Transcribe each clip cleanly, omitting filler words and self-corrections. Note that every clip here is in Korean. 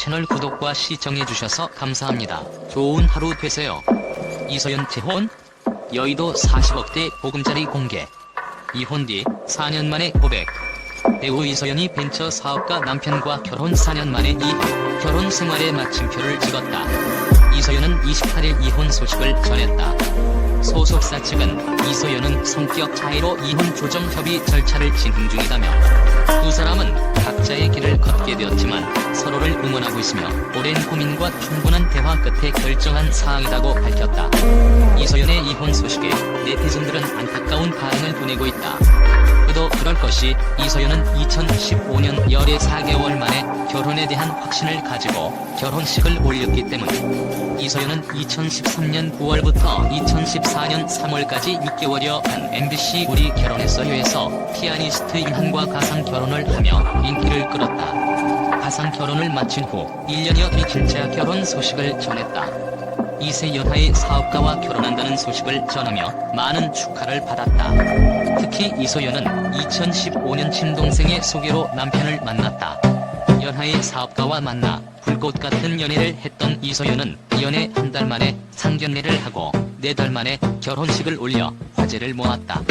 채널 구독과 시청해주셔서 감사합니다. 좋은 하루 되세요. 이서연 재혼? 여의도 40억대 보금자리 공개. 이혼 뒤 4년 만에 고백. 배우 이서연이 벤처 사업가 남편과 결혼 4년 만에 이혼, 결혼 생활에 마침표를 찍었다. 이서연은 28일 이혼 소식을 전했다. 소속사 측은 이서연은 성격 차이로 이혼 조정 협의 절차를 진행 중이다며, 두 사람은 각자의 길을 걷게 되었지만 서로를 응원하고 있으며 오랜 고민과 충분한 대화 끝에 결정한 사항이라고 밝혔다. 이서연의 이혼 소식에 네티즌들은 안타까운 반응을 보내고 있다. 그도 그럴 것이, 이서연은 2015년 열애 4개월 만에 결혼에 대한 확신을 가지고 결혼식을 올렸기 때문. 이서연은 2013년 9월부터 2014년 3월까지 6개월여 간 MBC 우리 결혼했어요에서 피아니스트 임한과 가상 결혼을 하며 인기를 끌었다. 가상 결혼을 마친 후 1년여 뒤 진짜 결혼 소식을 전했다. 2세 연하의 사업가와 결혼한다는 소식을 전하며 많은 축하를 받았다. 특히 이서연은 2015년 친동생의 소개로 남편을 만났다. 연하의 사업가와 만나 불꽃 같은 연애를 했던 이서연은 연애 한 달 만에 상견례를 하고 4달 만에 결혼식을 올려 화제를 모았다.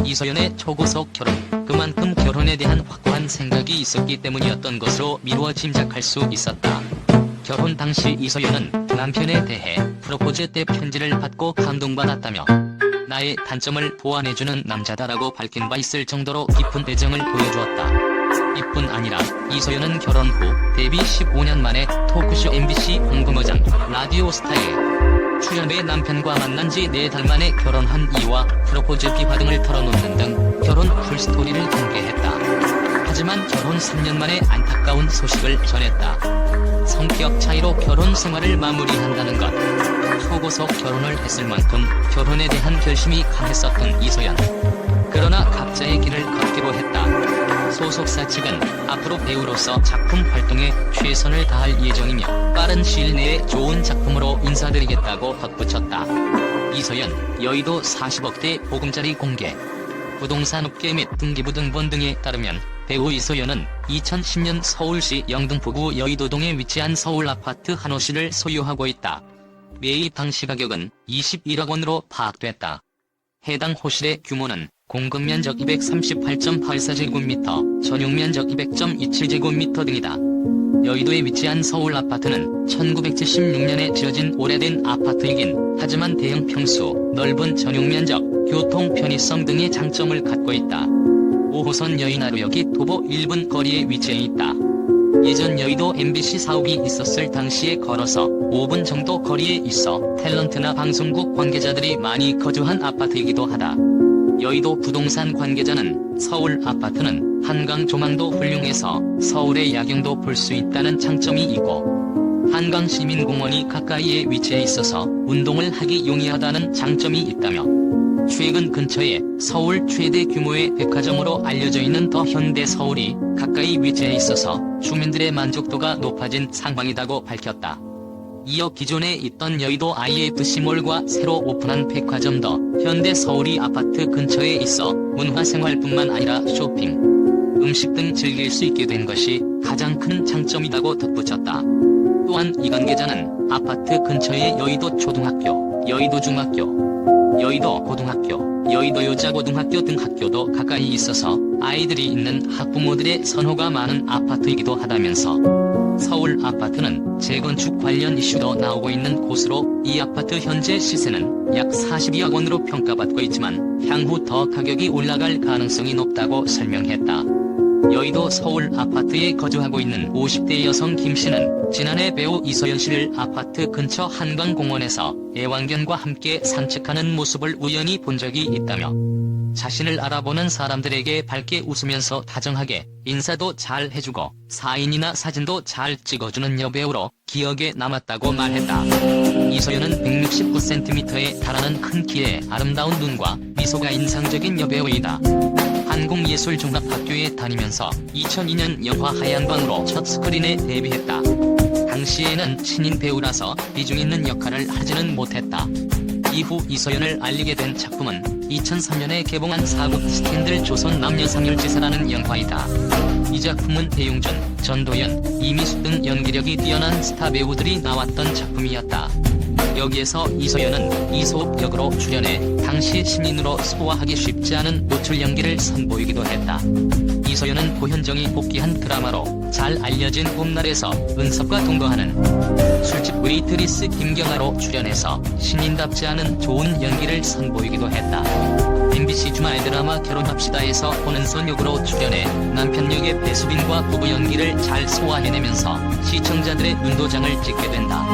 이서연의 초고속 결혼, 그만큼 결혼에 대한 확고한 생각이 있었기 때문이었던 것으로 미루어 짐작할 수 있었다. 결혼 당시 이서연은 남편에 대해 프로포즈 때 편지를 받고 감동받았다며, 나의 단점을 보완해주는 남자다라고 밝힌 바 있을 정도로 깊은 애정을 보여주었다. 이뿐 아니라 이서연은 결혼 후 데뷔 15년 만에 토크쇼 MBC 홍보모장 라디오스타에 출연해 남편과 만난 지 4달 만에 결혼한 이유와 프로포즈 비화 등을 털어놓는 등 결혼 풀스토리를 공개했다. 하지만 결혼 3년 만에 안타까운 소식을 전했다. 성격 차이로 결혼 생활을 마무리한다는 것. 초고속 결혼을 했을 만큼 결혼에 대한 결심이 강했었던 이서연. 그러나 각자의 길을 걷기로 했다. 소속사 측은 앞으로 배우로서 작품 활동에 최선을 다할 예정이며 빠른 시일 내에 좋은 작품으로 인사드리겠다고 덧붙였다. 이서연, 여의도 40억대 보금자리 공개. 부동산 업계 및 등기부 등본 등에 따르면 배우 이서연은 2010년 서울시 영등포구 여의도동에 위치한 서울 아파트 한 호실을 소유하고 있다. 매입 당시 가격은 21억 원으로 파악됐다. 해당 호실의 규모는 공급면적 238.84제곱미터, 전용면적 200.27제곱미터 등이다. 여의도에 위치한 서울 아파트는 1976년에 지어진 오래된 아파트이긴 하지만 대형 평수, 넓은 전용면적, 교통 편의성 등의 장점을 갖고 있다. 5호선 여의나루역이 도보 1분 거리에 위치해 있다. 예전 여의도 MBC 사옥이 있었을 당시에 걸어서 5분 정도 거리에 있어 탤런트나 방송국 관계자들이 많이 거주한 아파트이기도 하다. 여의도 부동산 관계자는 서울 아파트는 한강 조망도 훌륭해서 서울의 야경도 볼 수 있다는 장점이 있고, 한강시민공원이 가까이에 위치해 있어서 운동을 하기 용이하다는 장점이 있다며, 최근 근처에 서울 최대 규모의 백화점으로 알려져 있는 더 현대 서울이 가까이 위치해 있어서 주민들의 만족도가 높아진 상황이라고 밝혔다. 이어 기존에 있던 여의도 IFC몰과 새로 오픈한 백화점 더 현대 서울이 아파트 근처에 있어 문화생활뿐만 아니라 쇼핑, 음식 등 즐길 수 있게 된 것이 가장 큰 장점이라고 덧붙였다. 또한 이 관계자는 아파트 근처에 여의도 초등학교, 여의도 중학교, 여의도 고등학교, 여의도 여자고등학교 등 학교도 가까이 있어서 아이들이 있는 학부모들의 선호가 많은 아파트이기도 하다면서, 서울 아파트는 재건축 관련 이슈도 나오고 있는 곳으로 이 아파트 현재 시세는 약 42억 원으로 평가받고 있지만 향후 더 가격이 올라갈 가능성이 높다고 설명했다. 여의도 서울 아파트에 거주하고 있는 50대 여성 김씨는 지난해 배우 이서연 씨를 아파트 근처 한강공원에서 애완견과 함께 산책하는 모습을 우연히 본 적이 있다며, 자신을 알아보는 사람들에게 밝게 웃으면서 다정하게 인사도 잘 해주고 사인이나 사진도 잘 찍어주는 여배우로 기억에 남았다고 말했다. 이서연은 169cm에 달하는 큰 키에 아름다운 눈과 미소가 인상적인 여배우이다. 한국예술종합학교에 다니면서 2002년 영화 하얀광으로 첫 스크린에 데뷔했다. 당시에는 신인 배우라서 비중 있는 역할을 하지는 못했다. 이후 이서연을 알리게 된 작품은 2003년에 개봉한 사극 스캔들 조선 남녀상열지사라는 영화이다. 이 작품은 배용준, 전도연, 이미숙 등 연기력이 뛰어난 스타 배우들이 나왔던 작품이었다. 여기에서 이서연은 이소옥 역으로 출연해 당시 신인으로 소화하기 쉽지 않은 노출 연기를 선보이기도 했다. 이서연은 고현정이 복귀한 드라마로 잘 알려진 봄날에서 은섭과 동거하는 술집 웨이트리스 김경아로 출연해서 신인답지 않은 좋은 연기를 선보이기도 했다. MBC 주말 드라마 결혼합시다에서 혼은선 역으로 출연해 남편 역의 배수빈과 부부 연기를 잘 소화해내면서 시청자들의 눈도장을 찍게 된다.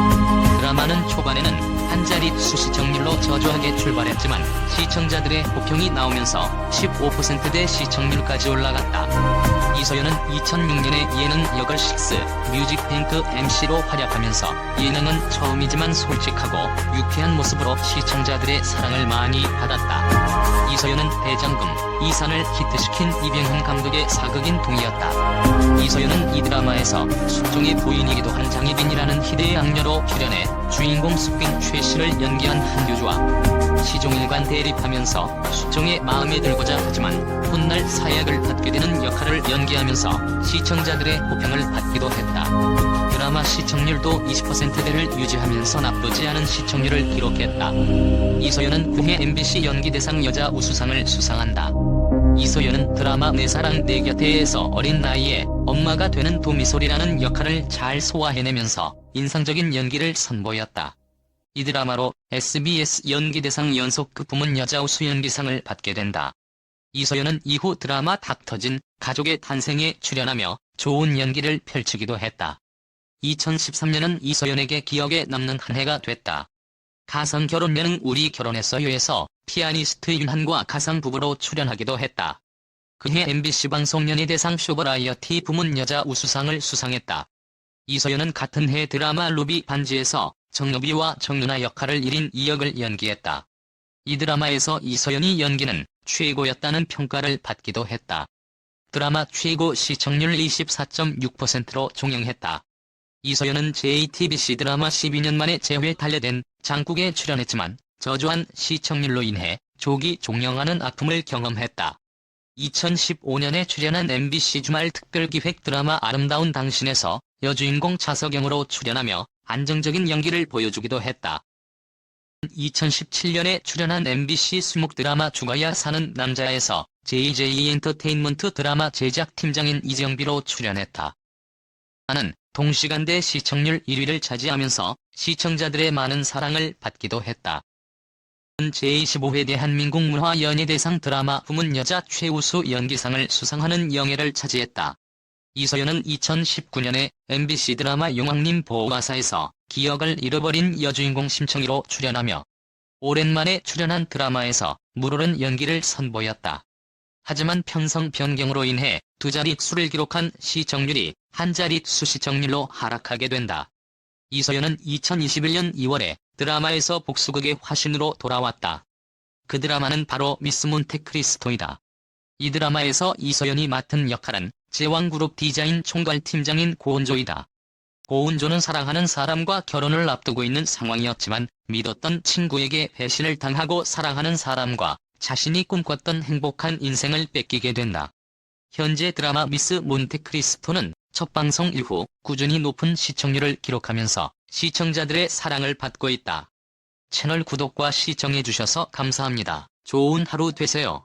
드라마는 초반에는 한 자릿 수시 정률로 저조하게 출발했지만 시청자들의 호평이 나오면서 15%대 시청률까지 올라갔다. 이서연은 2006년에 예능 여걸 식스 뮤직뱅크 MC로 활약하면서 예능은 처음이지만 솔직하고 유쾌한 모습으로 시청자들의 사랑을 많이 받았다. 이서연은 대장금, 이산을 히트시킨 이병헌 감독의 사극인 동이었다. 이서연은 이 드라마에서 숙종의 부인이기도 한 장희빈이라는 희대의 악녀로 출연해 주인공 숙빈 최씨를 연기한 한효주와 시종일관 대립하면서 숙종의 마음에 들고자 하지만 훗날 사약을 받게 되는 역할을 연기하면서 시청자들의 호평을 받기도 했다. 드라마 시청률도 20%대를 유지하면서 나쁘지 않은 시청률을 기록했다. 이서연은 9회 MBC 연기대상 여자 우수상을 수상한다. 이서연은 드라마 내 사랑 내 곁에에서 어린 나이에 엄마가 되는 도미솔이라는 역할을 잘 소화해내면서 인상적인 연기를 선보였다. 이 드라마로 SBS 연기대상 연속극 부문 여자 우수 연기상을 받게 된다. 이서연은 이후 드라마 닥터진 가족의 탄생에 출연하며 좋은 연기를 펼치기도 했다. 2013년은 이서연에게 기억에 남는 한 해가 됐다. 가상 결혼 예능 우리 결혼했어요에서 피아니스트 윤한과 가상 부부로 출연하기도 했다. 그해 MBC 방송 연예대상 쇼버라이어티 부문 여자 우수상을 수상했다. 이서연은 같은 해 드라마 루비 반지에서 정여비와 정윤아 역할을 1인 2역을 연기했다. 이 드라마에서 이서연이 연기는 최고였다는 평가를 받기도 했다. 드라마 최고 시청률 24.6%로 종영했다. 이서연은 JTBC 드라마 12년 만에 재회 달려된 장국에 출연했지만 저조한 시청률로 인해 조기 종영하는 아픔을 경험했다. 2015년에 출연한 MBC 주말 특별기획 드라마 아름다운 당신에서 여주인공 차석영으로 출연하며 안정적인 연기를 보여주기도 했다. 2017년에 출연한 MBC 수목 드라마 죽어야 사는 남자에서 JJ 엔터테인먼트 드라마 제작팀장인 이정비로 출연했다. 나는 동시간대 시청률 1위를 차지하면서 시청자들의 많은 사랑을 받기도 했다. 제25회 대한민국 문화연예대상 드라마 부문 여자 최우수 연기상을 수상하는 영예를 차지했다. 이서연은 2019년에 MBC 드라마 용왕님 보호하사에서 기억을 잃어버린 여주인공 심청이로 출연하며 오랜만에 출연한 드라마에서 물오른 연기를 선보였다. 하지만 편성 변경으로 인해 두 자릿수를 기록한 시청률이 한 자릿수 시청률로 하락하게 된다. 이서연은 2021년 2월에 드라마에서 복수극의 화신으로 돌아왔다. 그 드라마는 바로 미스 몬테크리스토이다. 이 드라마에서 이서연이 맡은 역할은 제왕그룹 디자인 총괄팀장인 고은조이다. 고은조는 사랑하는 사람과 결혼을 앞두고 있는 상황이었지만 믿었던 친구에게 배신을 당하고 사랑하는 사람과 자신이 꿈꿨던 행복한 인생을 뺏기게 된다. 현재 드라마 미스 몬테크리스토는 첫 방송 이후 꾸준히 높은 시청률을 기록하면서 시청자들의 사랑을 받고 있다. 채널 구독과 시청해주셔서 감사합니다. 좋은 하루 되세요.